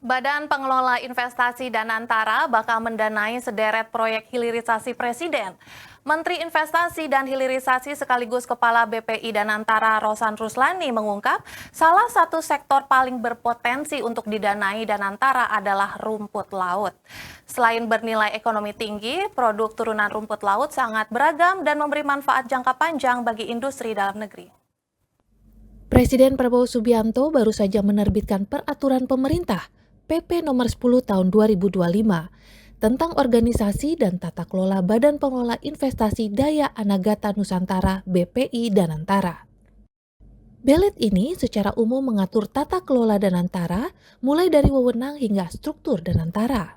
Badan Pengelola Investasi Danantara bakal mendanai sederet proyek hilirisasi Presiden. Menteri Investasi dan Hilirisasi sekaligus Kepala BPI Danantara Rosan Ruslani mengungkap, salah satu sektor paling berpotensi untuk didanai Danantara adalah rumput laut. Selain bernilai ekonomi tinggi, produk turunan rumput laut sangat beragam dan memberi manfaat jangka panjang bagi industri dalam negeri. Presiden Prabowo Subianto baru saja menerbitkan peraturan pemerintah PP nomor 10 tahun 2025 tentang organisasi dan tata kelola Badan Pengelola Investasi Daya Anagata Nusantara BPI Danantara. Belet ini secara umum mengatur tata kelola Danantara mulai dari wewenang hingga struktur Danantara.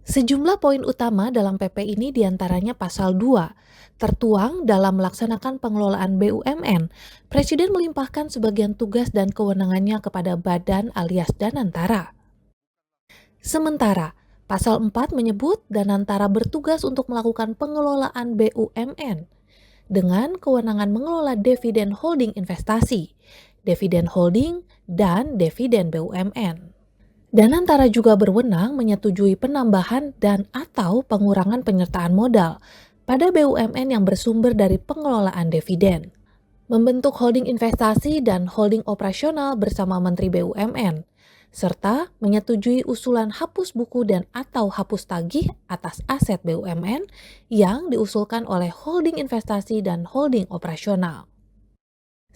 Sejumlah poin utama dalam PP ini diantaranya pasal 2, tertuang dalam melaksanakan pengelolaan BUMN, Presiden melimpahkan sebagian tugas dan kewenangannya kepada badan alias Danantara. Sementara, pasal 4 menyebut Danantara bertugas untuk melakukan pengelolaan BUMN dengan kewenangan mengelola dividen holding investasi, dividen holding, dan dividen BUMN. Danantara juga berwenang menyetujui penambahan dan atau pengurangan penyertaan modal pada BUMN yang bersumber dari pengelolaan dividen, membentuk holding investasi dan holding operasional bersama Menteri BUMN, serta menyetujui usulan hapus buku dan atau hapus tagih atas aset BUMN yang diusulkan oleh holding investasi dan holding operasional.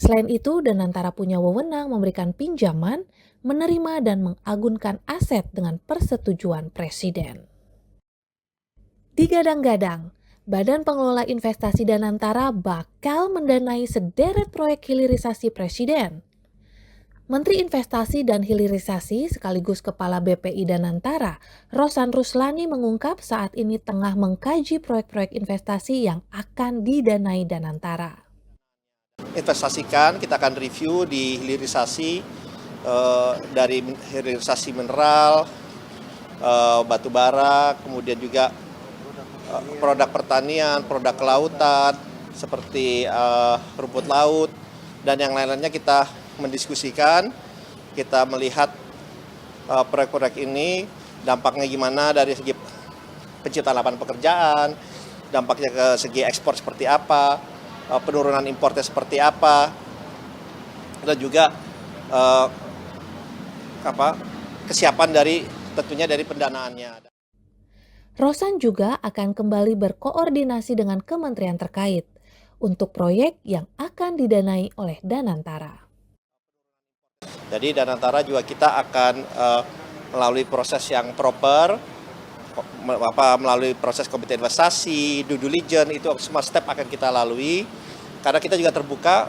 Selain itu, Danantara punya wewenang memberikan pinjaman, menerima dan mengagunkan aset dengan persetujuan Presiden. Digadang-gadang, Badan Pengelola Investasi Danantara bakal mendanai sederet proyek hilirisasi Presiden. Menteri Investasi dan Hilirisasi sekaligus Kepala BPI Danantara, Rosan Ruslani mengungkap saat ini tengah mengkaji proyek-proyek investasi yang akan didanai Danantara. Investasikan, kita akan review di hilirisasi dari hilirisasi mineral, batu bara, kemudian juga produk pertanian, produk kelautan seperti rumput laut dan yang lain-lainnya kita mendiskusikan, kita melihat proyek-proyek ini dampaknya gimana dari segi penciptaan lapangan pekerjaan, dampaknya ke segi ekspor seperti apa, penurunan impornya seperti apa, dan juga kesiapan dari tentunya dari pendanaannya. Rosan juga akan kembali berkoordinasi dengan kementerian terkait untuk proyek yang akan didanai oleh Danantara. Jadi Danantara juga kita akan melalui proses yang proper, melalui proses komite investasi, due diligence, itu semua step akan kita lalui karena kita juga terbuka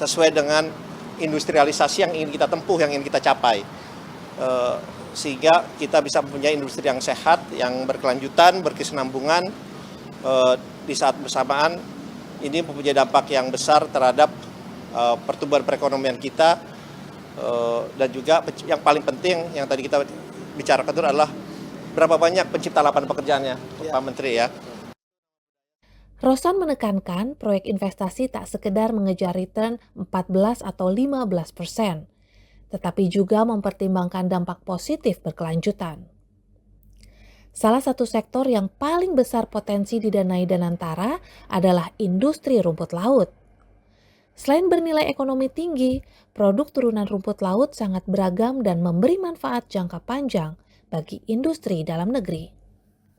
sesuai dengan industrialisasi yang ingin kita tempuh, yang ingin kita capai, sehingga kita bisa mempunyai industri yang sehat, yang berkelanjutan, berkesinambungan, di saat bersamaan ini mempunyai dampak yang besar terhadap pertumbuhan perekonomian kita, dan juga yang paling penting yang tadi kita bicarakan itu adalah berapa banyak pencipta lapangan pekerjaannya, Pak Menteri ya. Rosan menekankan proyek investasi tak sekedar mengejar return 14 atau 15%, tetapi juga mempertimbangkan dampak positif berkelanjutan. Salah satu sektor yang paling besar potensi didanai Danantara adalah industri rumput laut. Selain bernilai ekonomi tinggi, produk turunan rumput laut sangat beragam dan memberi manfaat jangka panjang bagi industri dalam negeri.